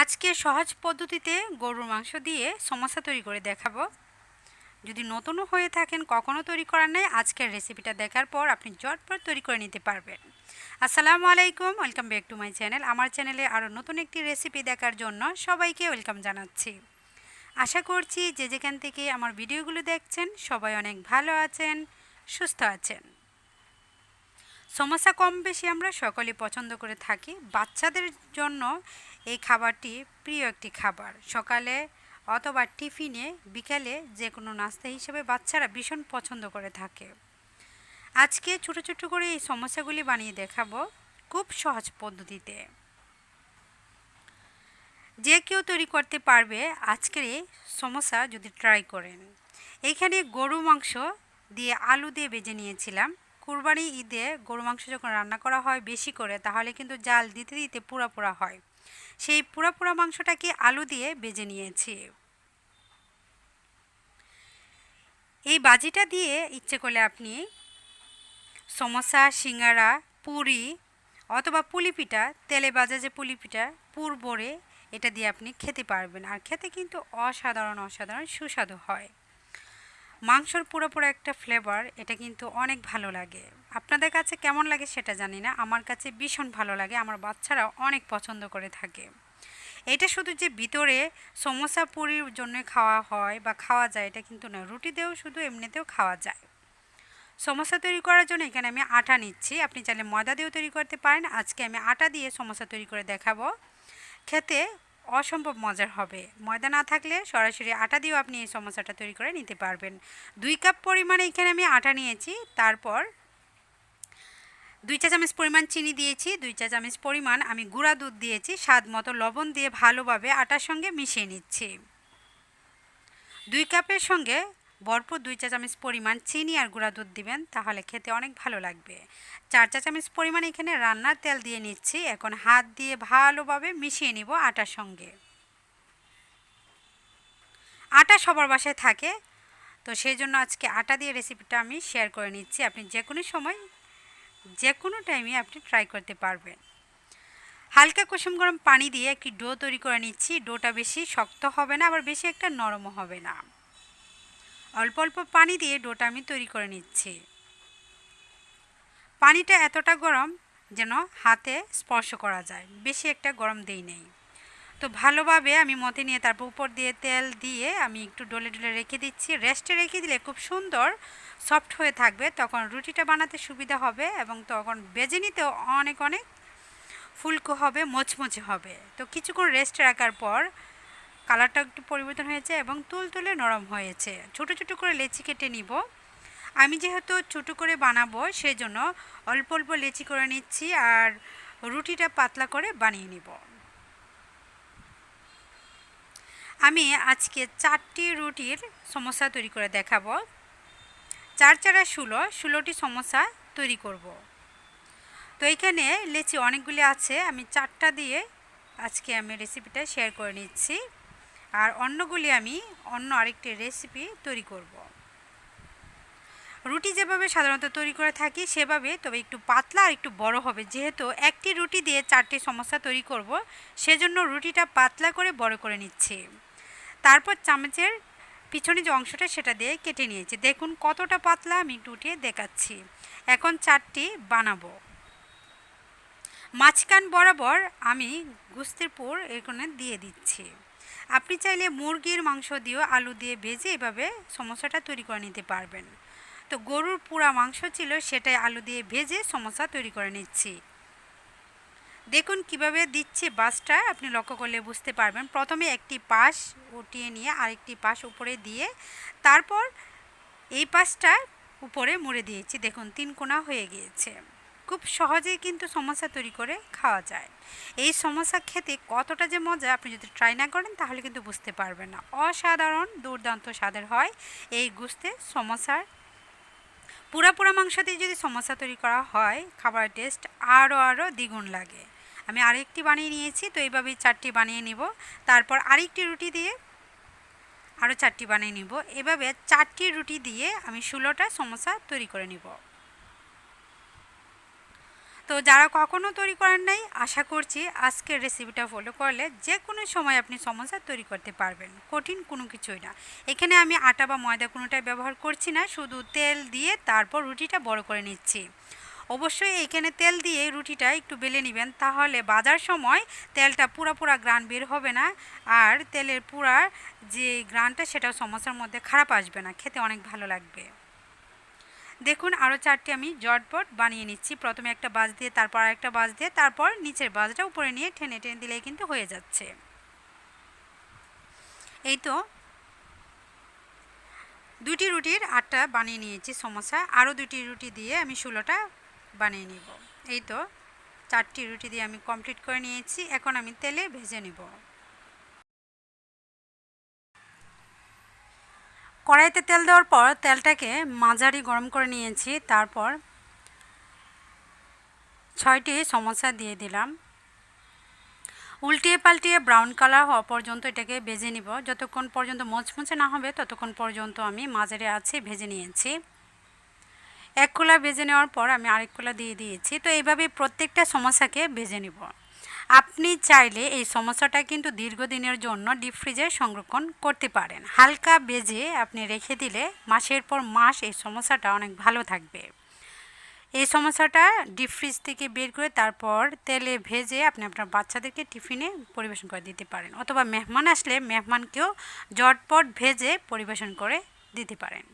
আজকে সহজ পদ্ধতিতে গরুর মাংস দিয়ে সমোসা তৈরি করে দেখাবো। যদি নতুনও হয়ে থাকেন, কখনো তৈরি করার নাই, আজকের রেসিপিটা দেখার পর আপনি ঝটপট তৈরি করে নিতে পারবেন। আসসালামু আলাইকুম, welcome back to my channel. আমার চ্যানেলে আরও নতুন একটি রেসিপি দেখার জন্য সবাইকে ওয়েলকাম জানাচ্ছি। আশা করছি যে যেখান থেকে আমার ভিডিওগুলো দেখছেন সবাই অনেক ভালো আছেন, সুস্থ আছেন। সমোসা কম বেশি আমরা সকলেই পছন্দ করে থাকি। বাচ্চাদের জন্য এই খাবারটি প্রিয় একটি খাবার। সকালে অথবা টিফিনে, বিকালে যে কোনো নাস্তা হিসেবে বাচ্চারা ভীষণ পছন্দ করে থাকে। আজকে ছোটো ছোটো করে এই সমোসাগুলি বানিয়ে দেখাবো খুব সহজ পদ্ধতিতে। যে কেউ তৈরি করতে পারবে আজকের এই সমোসা যদি ট্রাই করেন। এইখানে গরু মাংস দিয়ে আলু দিয়ে ভেজে নিয়েছিলাম। কুরবানি ঈদে গরু মাংস যখন রান্না করা হয় বেশি করে, তাহলে কিন্তু জাল দিতে দিতে পুরা পুরা হয়। সেই পুরা পুরা মাংসটাকে আলু দিয়ে ভেজে নিয়েছি। এই বাজিটা দিয়ে ইচ্ছে করলে আপনি সমোসা, সিঙ্গারা, পুরি অথবা পুলি পিঠা, তেলে ভাজা যে পুলি পিঠা, পুর ভরে এটা দিয়ে আপনি খেতে পারবেন। আর খেতে কিন্তু অসাধারণ সুস্বাদু হয়। মাংসর পুরো একটা ফ্লেভার, এটা কিন্তু অনেক ভালো লাগে। আপনাদের কাছে কেমন লাগে সেটা জানি না, আমার কাছে ভীষণ ভালো লাগে। আমার বাচ্চারা অনেক পছন্দ করে থাকে। এটা শুধু যে ভিতরে সমোসা পুরির জন্য খাওয়া হয় বা খাওয়া যায় এটা কিন্তু না, রুটি দিয়েও শুধু এমনিতেও খাওয়া যায়। সমোসা তৈরি করার জন্য এখানে আমি আটা নিচ্ছি। আপনি চাইলে ময়দা দিয়েও তৈরি করতে পারেন। আজকে আমি আটা দিয়ে সমোসা তৈরি করে দেখাবো। খেতে অসম্ভব মজার হবে। ময়দা না থাকলে সরাসরি আটা দিয়েও আপনি এই সমোসাটা তৈরি করে নিতে পারবেন। 2 কাপ পরিমাণে এখানে আমি আটা নিয়েছি। তারপর 2 চা চামচ পরিমাণ চিনি দিয়েছি। 2 চা চামচ পরিমাণ আমি গুঁড়া দুধ দিয়েছি। স্বাদ মতো লবণ দিয়ে ভালোভাবে আটার সঙ্গে মিশিয়ে নিচ্ছি। 2 কাপের সঙ্গে ভরপুর 2 চা চামচ পরিমাণ চিনি আর গুঁড়া দুধ দিবেন, তাহলে খেতে অনেক ভালো লাগবে। 4 চা চামচ পরিমাণ এখানে রান্নার তেল দিয়ে নিচ্ছি। এখন হাত দিয়ে ভালোভাবে মিশিয়ে নিব আটার সঙ্গে। আটা সবার বাসায় থাকে, তো সেই জন্য আজকে আটা দিয়ে রেসিপিটা আমি শেয়ার করে নিচ্ছি। আপনি যে কোনো সময় যে কোনো টাইমে আপনি ট্রাই করতে পারবেন। হালকা কুসুম গরম পানি দিয়ে একটি ডো তৈরি করে নিচ্ছি। ডোটা বেশি শক্ত হবে না, আবার বেশি একটা নরমও হবে না। অল্প অল্প পানি দিয়ে ডোটা আমি তৈরি করে নিচ্ছি। পানিটা এতটা গরম যেন হাতে স্পর্শ করা যায়, বেশি একটা গরম দেই নেই। তো ভালোভাবে আমি মতে নিয়ে তারপর উপর দিয়ে তেল দিয়ে আমি একটু ডলে ডলে রেখে দিচ্ছি। রেস্টে রেখে দিলে খুব সুন্দর সফট হয়ে থাকবে, তখন রুটিটা বানাতে সুবিধা হবে এবং তখন বেজে নিতেও অনেক অনেক ফুলকো হবে, মচমচে হবে। তো কিছুক্ষণ রেস্টে রাখার পর কালারটা একটু পরিবর্তন হয়েছে এবং তুলতুলে নরম হয়েছে। ছোটো ছোটো করে লেচি কেটে নিব। আমি যেহেতু ছোটো করে বানাবো সেই জন্য অল্প অল্প লেচি করে নিচ্ছি আর রুটিটা পাতলা করে বানিয়ে নিব। আমি আজকে 4টি রুটির সমোসা তৈরি করে দেখাবো। 4 4 16টি সমোসা তৈরি করব। তো এইখানে লেচি অনেকগুলি আছে, আমি 4টা দিয়ে আজকে আমি রেসিপিটা শেয়ার করে নিচ্ছি। আর অন্যগুলি আমি অন্য আরেকটি রেসিপি তৈরি করব। রুটি যেভাবে সাধারণত তৈরি করে থাকি সেভাবে, তবে একটু পাতলা আর একটু বড় হবে। যেহেতু একটি রুটি দিয়ে 4টি সমোসা তৈরি করব, সেজন্য রুটিটা পাতলা করে বড় করে নিচ্ছি। তারপর চামচের পিছনে যে অংশটা সেটা দিয়ে কেটে নিয়েছি। দেখুন কতটা পাতলা, আমি একটু উঠিয়ে দেখাচ্ছি। এখন 4টি বানাবো। মাঝখান বরাবর আমি গোস্তের পুর এখানে দিয়ে দিচ্ছি। আপনি চাইলে মুরগির মাংস দিয়েও আলু দিয়ে ভেজে এভাবে সমোসাটা তৈরি করে নিতে পারবেন। তো গরুর পুরা মাংস ছিল, সেটাই আলু দিয়ে ভেজে সমোসা তৈরি করে নিচ্ছি। দেখুন কিভাবে দিচ্ছি বাসটা, আপনি লক্ষ্য করলে বুঝতে পারবেন। প্রথমে একটি পাশ উঠিয়ে নিয়ে আরেকটি পাশ উপরে দিয়ে তারপর এই পাশটা উপরে মুড়ে দিয়েছি। দেখুন 3 কোণা হয়ে গিয়েছে। খুব সহজেই কিন্তু সমোসা তৈরি করে খাওয়া যায়। এই সমোসা খেতে কতটা যে মজা, আপনি যদি ট্রাই না করেন তাহলে কিন্তু বুঝতে পারবেন না। অসাধারণ দুর্দান্ত স্বাদের হয় এই গোস্তের সমোসার। পুরা মাংস দিয়ে যদি সমোসা তৈরি করা হয়, খাবারের টেস্ট আরও দ্বিগুণ লাগে। আমি আরেকটি বানিয়ে নিয়েছি, তো এইভাবেই 4টি বানিয়ে নিব। তারপর আরেকটি রুটি দিয়ে আরও 4টি বানিয়ে নিব। এভাবে 4টি রুটি দিয়ে আমি 16টা সমোসা তৈরি করে নিব। তো যারা কখনো তৈরি করেন নাই, আশা করছি আজকের রেসিপিটা ফলো করলে যে কোনো সময় আপনি সমোসা তৈরি করতে পারবেন। কঠিন কোনো কিছুই না। এখানে আমি আটা বা ময়দা কোনোটাই ব্যবহার করছি না, শুধু তেল দিয়ে তারপর রুটিটা বড় করে নিচ্ছি। অবশ্যই এইখানে তেল দিয়ে রুটিটা একটু বেলে নেবেন, তাহলে ভাজার সময় তেলটা পুরা গ্রান বের হবে না, আর তেলের পুরা যে গ্রানটা সেটাও সমোসার মধ্যে খারাপ আসবে না, খেতে অনেক ভালো লাগবে। দেখুন আরও 4টি আমি জটপট বানিয়ে নিচ্ছি। প্রথমে একটা বাজ দিয়ে তারপর আরেকটা বাজ দিয়ে তারপর নিচের বাজটা উপরে নিয়ে টেনে টেনে দিলেই কিন্তু হয়ে যাচ্ছে। এই তো 2টি রুটির 8টা বানিয়ে নিয়েছি সমোসা, আরও 2টি রুটি দিয়ে আমি 16টা বানিয়ে নিব। এই তো 4টি রুটি দিয়ে আমি কমপ্লিট করে নিয়েছি। এখন আমি তেলে ভেজে নিব। কড়াইতে তেল দেওয়ার পর তেলটাকে মাঝারি গরম করে নিয়েছি, তারপর 6টি সমোসা দিয়ে দিলাম। উল্টিয়ে পাল্টিয়ে ব্রাউন কালার হওয়া পর্যন্ত এটাকে ভেজে নিব। যতক্ষণ পর্যন্ত মুচমুচে না হবে ততক্ষণ পর্যন্ত আমি মাঝারি আছে ভেজে নিয়েছি। এক কোলা ভেজে নেওয়ার পর আমি আরেক কোলা দিয়ে দিয়েছি। তো এইভাবে প্রত্যেকটা সমোসাকে ভেজে নিব। আপনি চাইলে এই সমোসাটা কিন্তু দীর্ঘদিনের জন্য ডিপ ফ্রিজে সংরক্ষণ করতে পারেন। হালকা ভেজে আপনি রেখে দিলে মাসের পর মাস এই সমোসাটা অনেক ভালো থাকবে। এই সমোসাটা ডিপ ফ্রিজ থেকে বের করে তারপর তেলে ভেজে আপনি আপনার বাচ্চাদেরকে টিফিনে পরিবেশন করে দিতে পারেন, অথবা মেহমান আসলে মেহমানকেও ঝটপট ভেজে পরিবেশন করে দিতে পারেন।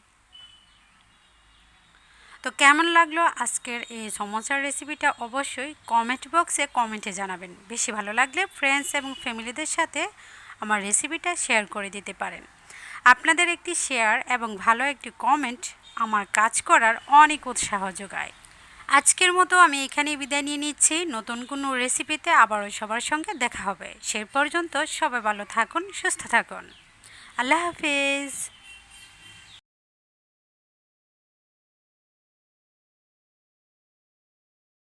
তো কেমন লাগলো আজকের এই সমোসার রেসিপিটা অবশ্যই কমেন্ট বক্সে কমেন্টে জানাবেন। বেশি ভালো লাগলে ফ্রেন্ডস এবং ফ্যামিলিদের সাথে আমার রেসিপিটা শেয়ার করে দিতে পারেন। আপনাদের একটি শেয়ার এবং ভালো একটি কমেন্ট আমার কাজ করার অনেক উৎসাহ যোগায়। আজকের মতো আমি এখানেই বিদায় নিয়ে নিচ্ছি। নতুন কোনো রেসিপিতে আবারও সবার সঙ্গে দেখা হবে। সে পর্যন্ত সবাই ভালো থাকুন, সুস্থ থাকুন। আল্লাহ হাফেজ।